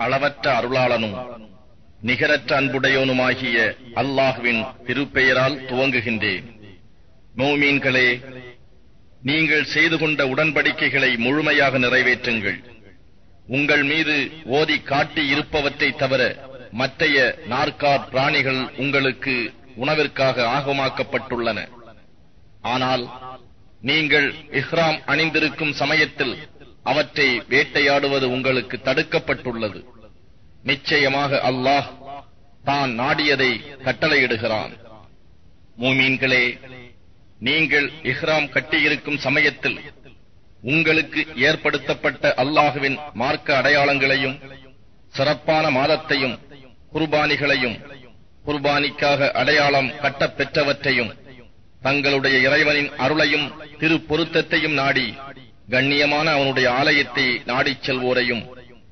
அளவற்ற அருளாளனும் நிகரற்ற அன்புடையோனுமாகிய அல்லாஹ்வின் திருப்பெயரால் துவங்குகின்றேன். மோமீன்களே, நீங்கள் செய்து கொண்ட உடன்படிக்கைகளை முழுமையாக நிறைவேற்றுங்கள். உங்கள் மீது ஓதி காட்டி இருப்பவற்றை தவிர மற்றைய நாற்கார் பிராணிகள் உங்களுக்கு உணவிற்காக ஆகமாக்கப்பட்டுள்ளன. ஆனால் நீங்கள் இஹ்ராம் அணிந்திருக்கும் சமயத்தில் அவற்றை வேட்டையாடுவது உங்களுக்கு தடுக்கப்பட்டுள்ளது. நிச்சயமாக அல்லாஹ் தான் நாடியதை கட்டளையிடுகிறான். மூமீன்களே, நீங்கள் இஹ்ராம் கட்டியிருக்கும் சமயத்தில் உங்களுக்கு ஏற்படுத்தப்பட்ட அல்லாஹுவின் மார்க்க அடையாளங்களையும் சிறப்பான மாதத்தையும் குர்பானிகளையும் குர்பானிக்காக அடையாளம் கட்டப் பெற்றவற்றையும் தங்களுடைய இறைவனின் அருளையும் திரு பொருத்தத்தையும் நாடி கண்ணியமான அவனுடைய ஆலயத்தை நாடிச் செல்வோரையும்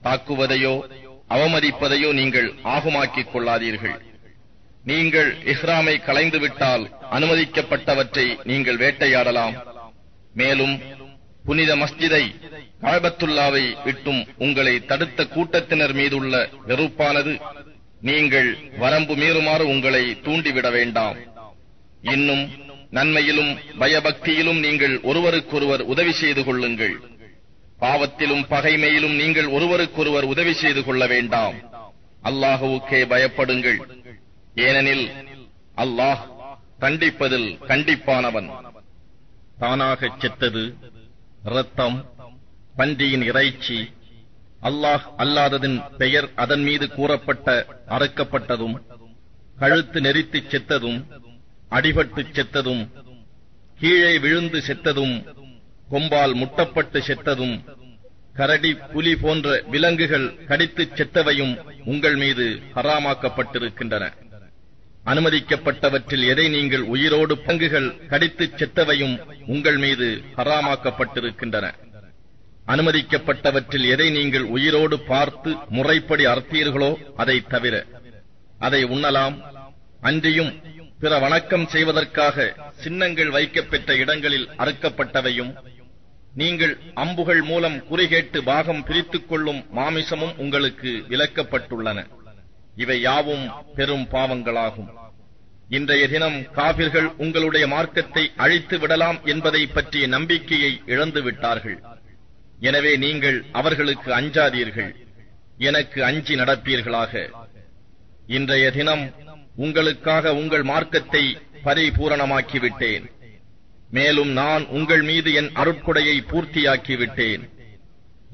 தாக்குவதையோ அவமதிப்பதையோ நீங்கள் ஆகுமாக்கிக் கொள்ளாதீர்கள். நீங்கள் இஹ்ராமை களைந்துவிட்டால் அனுமதிக்கப்பட்டவற்றை நீங்கள் வேட்டையாடலாம். மேலும் புனித மஸ்ஜிதை கஅபத்துல்லாவை விட்டும் உங்களை தடுத்த கூட்டத்தினர் மீதுள்ள வெறுப்பானது நீங்கள் வரம்பு மீறுமாறு உங்களை தூண்டிவிட வேண்டாம். இன்னும் நன்மையிலும் பயபக்தியிலும் நீங்கள் ஒருவருக்கொருவர் உதவி செய்து கொள்ளுங்கள். பாவத்திலும் பகைமையிலும் நீங்கள் ஒருவருக்கொருவர் உதவி செய்து கொள்ள வேண்டாம். அல்லாஹுவுக்கே பயப்படுங்கள். ஏனெனில் அல்லாஹ் தண்டிப்பதில் கண்டிப்பானவன். தானாகச் செத்தது, இரத்தம், பன்றியின் இறைச்சி, அல்லாஹ் அல்லாததின் பெயர் அதன் மீது கூறப்பட்ட அறுக்கப்பட்டதும், கழுத்து நெரித்துச் செத்ததும், அடிபட்டுச் செத்ததும், கீழே விழுந்து செத்ததும், கொம்பால் முட்டப்பட்டு செத்ததும், கரடி, புலி போன்ற விலங்குகள் கடித்துச் செத்தவையும் உங்கள் மீது ஹராமாக்கப்பட்டிருக்கின்றன. அனுமதிக்கப்பட்டவற்றில் எதை நீங்கள் உயிரோடு பங்குகள் கடித்துச் செத்தவையும் உங்கள் மீது ஹராமாக்கப்பட்டிருக்கின்றன. அனுமதிக்கப்பட்டவற்றில் எதை நீங்கள் உயிரோடு பார்த்து முறைப்படி அறுத்தீர்களோ அதை தவிர அதை உண்ணலாம். அன்றியும் பிற வணக்கம் செய்வதற்காக சின்னங்கள் வைக்கப்பெற்ற இடங்களில் அறுக்கப்பட்டவையும் நீங்கள் அம்புகள் மூலம் குறிகேட்டு பாகம் பிரித்துக் கொள்ளும் மாமிசமும் உங்களுக்கு விலக்கப்பட்டுள்ளன. இவை யாவும் பெரும் பாவங்களாகும். இன்றைய தினம் காபிர்கள் உங்களுடைய மார்க்கத்தை அழித்து விடலாம் என்பதை பற்றிய நம்பிக்கையை இழந்து விட்டார்கள். எனவே நீங்கள் அவர்களுக்கு அஞ்சாதீர்கள், எனக்கு அஞ்சி நடப்பீர்களாக. இன்றைய தினம் உங்களுக்காக உங்கள் மார்க்கத்தை பரிபூரணமாக்கிவிட்டேன். மேலும் நான் உங்கள் மீது என் அருட்கொடையை பூர்த்தியாக்கிவிட்டேன்.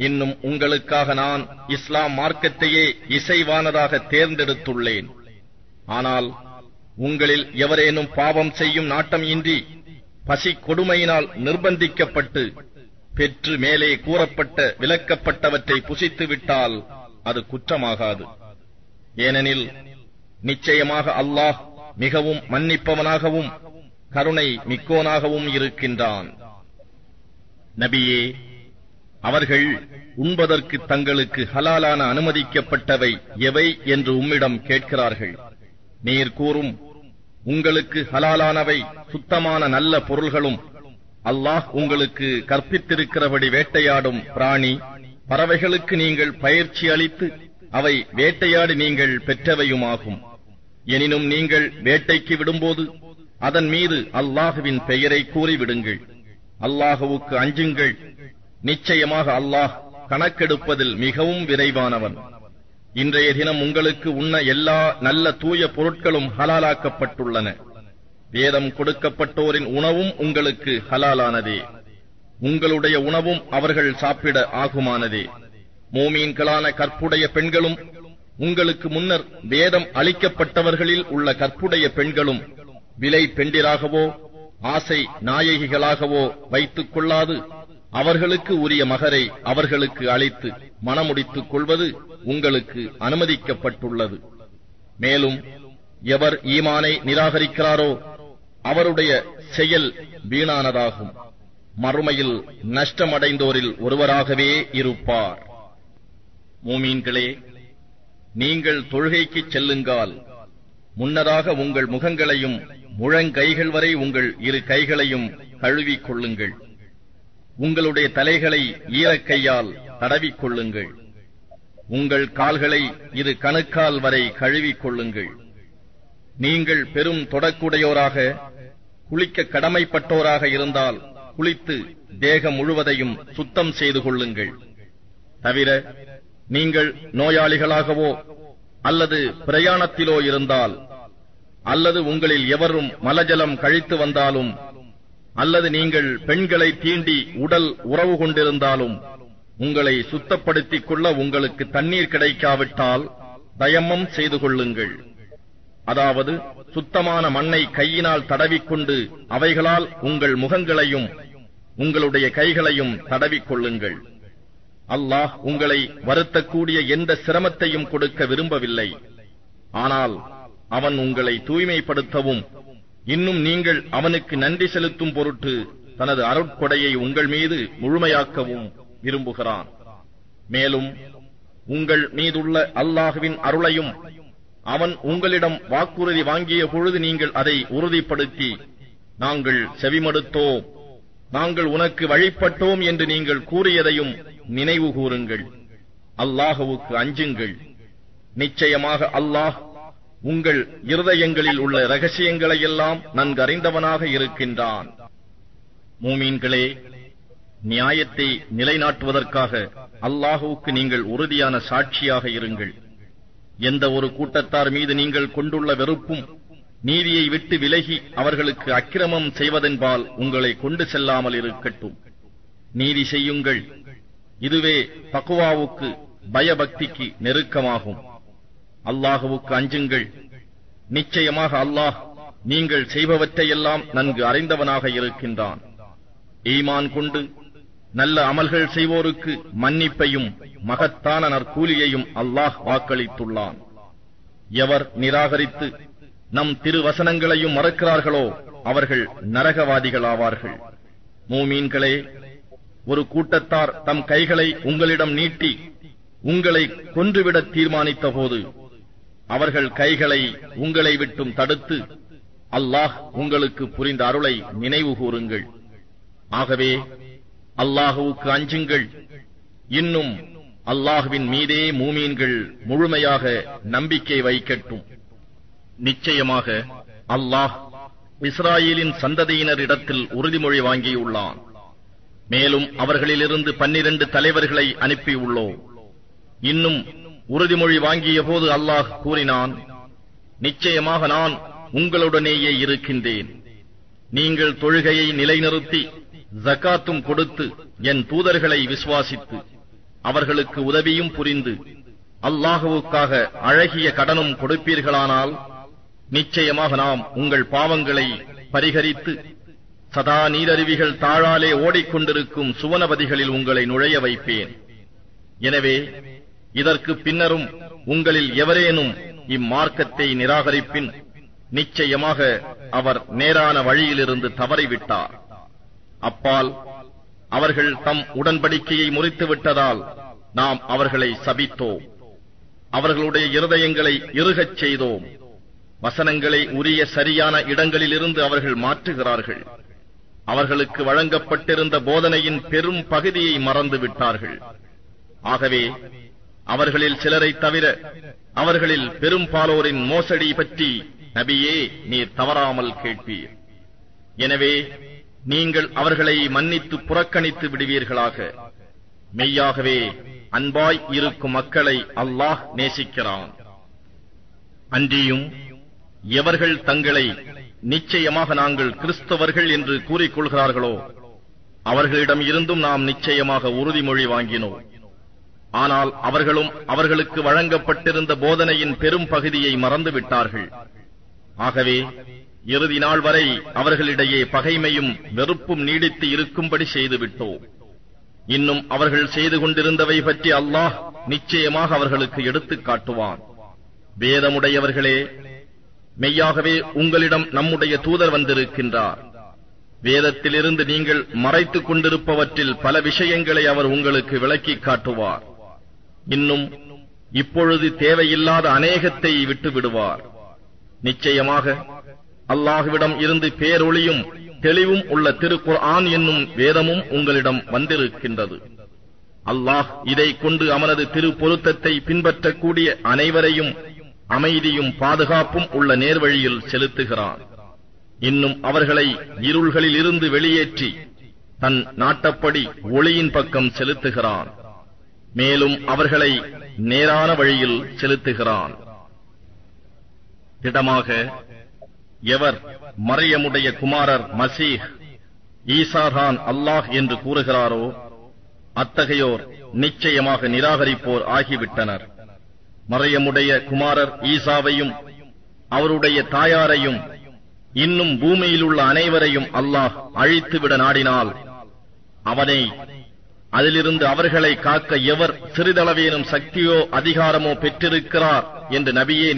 இன்னும் உங்களுக்காக நான் இஸ்லாம் மார்க்கத்தையே இசைவானதாக தேர்ந்தெடுத்துள்ளேன். ஆனால் உங்களில் எவரேனும் பாவம் செய்யும் நாட்டம் இன்றி பசி கொடுமையினால் நிர்பந்திக்கப்பட்டு பெற்று மேலே கூறப்பட்ட விலக்கப்பட்டவற்றை புசித்துவிட்டால் அது குற்றமாகாது. ஏனெனில் நிச்சயமாக அல்லாஹ் மிகவும் மன்னிப்பவனாகவும் கருணை மிக்கோனாகவும் இருக்கின்றான். நபியே, அவர்கள் உண்பதற்கு தங்களுக்கு ஹலாலான அனுமதிக்கப்பட்டவை எவை என்று உம்மிடம் கேட்கிறார்கள். நீர் கூறும், உங்களுக்கு ஹலாலானவை சுத்தமான நல்ல பொருள்களும் அல்லாஹ் உங்களுக்கு கற்பித்திருக்கிறபடி வேட்டையாடும் பிராணி பறவைகளுக்கு நீங்கள் பயிற்சி அளித்து அவை வேட்டையாடி நீங்கள் பெற்றவையுமாகும். எனினும் நீங்கள் வேட்டைக்கு விடும்போது அதன் மீது அல்லாஹுவின் பெயரை கூறிவிடுங்கள். அல்லாஹுவுக்கு அஞ்சுங்கள். நிச்சயமாக அல்லாஹ் கணக்கெடுப்பதில் மிகவும் விரைவானவன். இன்றைய தினம் உங்களுக்கு உண்ண எல்லா நல்ல தூய பொருட்களும் ஹலாலாக்கப்பட்டுள்ளன. வேதம் கொடுக்கப்பட்டோரின் உணவும் உங்களுக்கு ஹலாலானதே. உங்களுடைய உணவும் அவர்கள் சாப்பிட ஆகுமானதே. மோமீன்களான கற்புடைய பெண்களும் உங்களுக்கு முன்னர் வேதம் அளிக்கப்பட்டவர்களில் உள்ள கற்புடைய பெண்களும் விலை பெண்டிராகவோ ஆசை நாயகிகளாகவோ வைத்துக் கொள்ளாது அவர்களுக்கு உரிய மகரை அவர்களுக்கு அளித்து மணமுடித்துக் கொள்வது உங்களுக்கு அனுமதிக்கப்பட்டுள்ளது. மேலும் எவர் ஈமானை நிராகரிக்கிறாரோ அவருடைய செயல் வீணானதாகும். மறுமையில் நஷ்டமடைந்தோரில் ஒருவராகவே இருப்பார். மூமீன்களே, நீங்கள் தொழுகைக்குச் செல்லுங்கால் முன்னதாக உங்கள் முகங்களையும் முழங்கைகள் வரை உங்கள் இரு கைகளையும் கழுவிக் கொள்ளுங்கள். உங்களுடைய தலைகளை ஈரக்கையால் தடவிக் கொள்ளுங்கள். உங்கள் கால்களை இரு கணுக்கால் வரை கழுவிக் கொள்ளுங்கள். நீங்கள் பெரும் தொடக்குடையோராக குளிக்க கடமைப்பட்டோராக இருந்தால் குளித்து தேகம் முழுவதையும் சுத்தம் செய்து கொள்ளுங்கள். தவிர நீங்கள் நோயாளிகளாகவோ அல்லது பிரயாணத்திலோ இருந்தால், அல்லது உங்களில் எவரும் மலஜலம் கழித்து வந்தாலும், அல்லது நீங்கள் பெண்களை தீண்டி உடல் உறவு கொண்டிருந்தாலும், உங்களை சுத்தப்படுத்திக் கொள்ள உங்களுக்கு தண்ணீர் கிடைக்காவிட்டால் தயம்மம் செய்து கொள்ளுங்கள். அதாவது சுத்தமான மண்ணை கையினால் தடவிக்கொண்டு அவைகளால் உங்கள் முகங்களையும் உங்களுடைய கைகளையும் தடவிக்கொள்ளுங்கள். அல்லாஹ் உங்களை வருத்தக்கூடிய எந்த சிரமத்தையும் கொடுக்க விரும்பவில்லை. ஆனால் அவன் உங்களை தூய்மைப்படுத்தவும் இன்னும் நீங்கள் அவனுக்கு நன்றி செலுத்தும் பொருட்டு தனது அருட்கொடையை உங்கள் மீது முழுமையாக்கவும் விரும்புகிறான். மேலும் உங்கள் மீதுள்ள அல்லாஹ்வின் அருளையும் அவன் உங்களிடம் வாக்குறுதி வாங்கிய பொழுது நீங்கள் அதை உறுதிப்படுத்தி, நாங்கள் செவிமடுத்தோம், நாங்கள் உனக்கு வழிபட்டோம் என்று நீங்கள் கூறியதையும் நினைவு கூறுங்கள். அல்லாஹ்வுக்கு அஞ்சுங்கள். நிச்சயமாக அல்லாஹ் உங்கள் இருதயங்களில் உள்ள ரகசியங்களை எல்லாம் நன்கறிந்தவனாக இருக்கின்றான். மூமீன்களே, நியாயத்தை நிலைநாட்டுவதற்காக அல்லாஹ்வுக்கு நீங்கள் உறுதியான சாட்சியாக இருங்கள். எந்த ஒரு கூட்டத்தார் மீது நீங்கள் கொண்டுள்ள வெறுப்பும் நீதியை விட்டு விலகி அவர்களுக்கு அக்கிரமம் செய்வதென்பால் உங்களை கொண்டு செல்லாமல் இருக்கட்டும். நீதி செய்யுங்கள். இதுவே தக்வாவுக்கு, பயபக்திக்கு நெருக்கமாகும். அல்லாஹ்வுக்கு அஞ்சுங்கள். நிச்சயமாக அல்லாஹ் நீங்கள் செய்பவற்றையெல்லாம் நன்கு அறிந்தவனாக இருக்கின்றான். ஈமான் கொண்டு நல்ல அமல்கள் செய்வோருக்கு மன்னிப்பையும் மகத்தான நற்கூலியையும் அல்லாஹ் வாக்களித்துள்ளான். எவர் நிராகரித்து நம் திருவசனங்களையும் மறக்கிறார்களோ அவர்கள் நரகவாதிகளாவார்கள். மூமீன்களே, ஒரு கூட்டத்தார் தம் கைகளை உங்களிடம் நீட்டி உங்களை கொன்றுவிட தீர்மானித்த போது அவர்கள் கைகளை உங்களை விட்டும் தடுத்து அல்லாஹ் உங்களுக்கு புரிந்த அருளை நினைவு கூறுங்கள். ஆகவே அல்லாஹ்வுக்கு அஞ்சுங்கள். இன்னும் அல்லாஹ்வின் மீதே மூமீன்கள் முழுமையாக நம்பிக்கை வைக்கட்டும். நிச்சயமாக அல்லாஹ் இஸ்ராயேலின் சந்ததியினரிடத்தில் உறுதிமொழி வாங்கியுள்ளான். மேலும் அவர்களிலிருந்து 12 தலைவர்களை அனுப்பியுள்ளோம். இன்னும் உறுதிமொழி வாங்கிய போது அல்லாஹ் கூறினான், நிச்சயமாக நான் உங்களுடனேயே இருக்கின்றேன். நீங்கள் தொழுகையை நிலைநிறுத்தி ஜகாத்தும் கொடுத்து என் தூதர்களை விசுவாசித்து அவர்களுக்கு உதவியும் புரிந்து அல்லாஹ்வுக்காக அழகிய கடனும் கொடுப்பீர்களானால் நிச்சயமாக நாம் உங்கள் பாவங்களை பரிகரித்து சதா நீரருவிகள் தாழாலே ஓடிக்கொண்டிருக்கும் சுவனபதிகளில் உங்களை நுழைய வைப்பேன். எனவே இதற்கு பின்னரும் உங்களில் எவரேனும் இம்மார்க்கத்தை நிராகரிப்பின் நிச்சயமாக அவர் நேரான வழியிலிருந்து தவறிவிட்டார். அப்பால் அவர்கள் தம் உடன்படிக்கையை முறித்துவிட்டதால் நாம் அவர்களை சபித்தோம். அவர்களுடைய இருதயங்களை இறுகச் செய்தோம். வசனங்களை உரிய சரியான இடங்களிலிருந்து அவர்கள் மாற்றுகிறார்கள். அவர்களுக்கு வழங்கப்பட்டிருந்த போதனையின் பெரும் பகுதியை மறந்து விட்டார்கள். ஆகவே அவர்களில் சிலரை தவிர அவர்களில் பெரும்பாலோரின் மோசடி பற்றி நபியே நீர் தவறாமல் கேட்பீர். எனவே நீங்கள் அவர்களை மன்னித்து புறக்கணித்து விடுவீர்களாக. மெய்யாகவே அன்பாய் இருக்கும் மக்களை அல்லாஹ் நேசிக்கிறான். அன்றியும் எவர்கள் தங்களை நிச்சயமாக நாங்கள் கிறிஸ்தவர்கள் என்று கூறிக்கொள்கிறார்களோ அவர்களிடம் இருந்தும் நாம் நிச்சயமாக உறுதிமொழி வாங்கினோம். ஆனால் அவர்களும் அவர்களுக்கு வழங்கப்பட்டிருந்த போதனையின் பெரும் பகுதியை மறந்துவிட்டார்கள். ஆகவே இறுதி நாள் வரை அவர்களிடையே பகைமையும் வெறுப்பும் நீடித்து இருக்கும்படி செய்துவிட்டோம். இன்னும் அவர்கள் செய்து கொண்டிருந்தவை பற்றி அல்லாஹ் நிச்சயமாக அவர்களுக்கு எடுத்துக் காட்டுவான். வேதமுடையவர்களே, மெய்யாகவே உங்களிடம் நம்முடைய தூதர் வந்திருக்கின்றார். வேதத்திலிருந்து நீங்கள் மறைத்துக் கொண்டிருப்பவற்றில் பல விஷயங்களை அவர் உங்களுக்கு விளக்கிக் காட்டுவார். இன்னும் இப்பொழுது தேவையில்லாத அநேகத்தை விட்டு விடுவார். நிச்சயமாக அல்லாஹ்விடம் இருந்து பேரொளியும் தெளிவும் உள்ள திருக்குர்ஆன் என்னும் வேதமும் உங்களிடம் வந்திருக்கின்றது. அல்லாஹ் இதைக் கொண்டு அவனது திருப்பொருத்தத்தை பின்பற்றக்கூடிய அனைவரையும் அமைதியும் பாதுகாப்பும் உள்ள நேர்வழியில் செலுத்துகிறான். இன்னும் அவர்களை இருள்களில் இருந்து வெளியேற்றி தன் நாட்டப்படி ஒளியின் பக்கம் செலுத்துகிறான். மேலும் அவர்களை நேரான வழியில் செலுத்துகிறான். திடமாக எவர் மரியமுடைய குமாரர் மசீஹ் ஈசாதான் அல்லாஹ் என்று கூறுகிறாரோ அத்தகையோர் நிச்சயமாக நிராகரிப்போர் ஆகிவிட்டனர். மரியமுடைய குமாரர் ஈசாவையும் அவருடைய தாயாரையும் இன்னும் பூமியில் உள்ள அனைவரையும் அல்லாஹ் அழித்துவிட நாடினால் அவனை அதிலிருந்து அவர்களை காக்க எவர் சிறிதளவேனும் சக்தியோ அதிகாரமோ பெற்றிருக்கிறார் என்று நபியே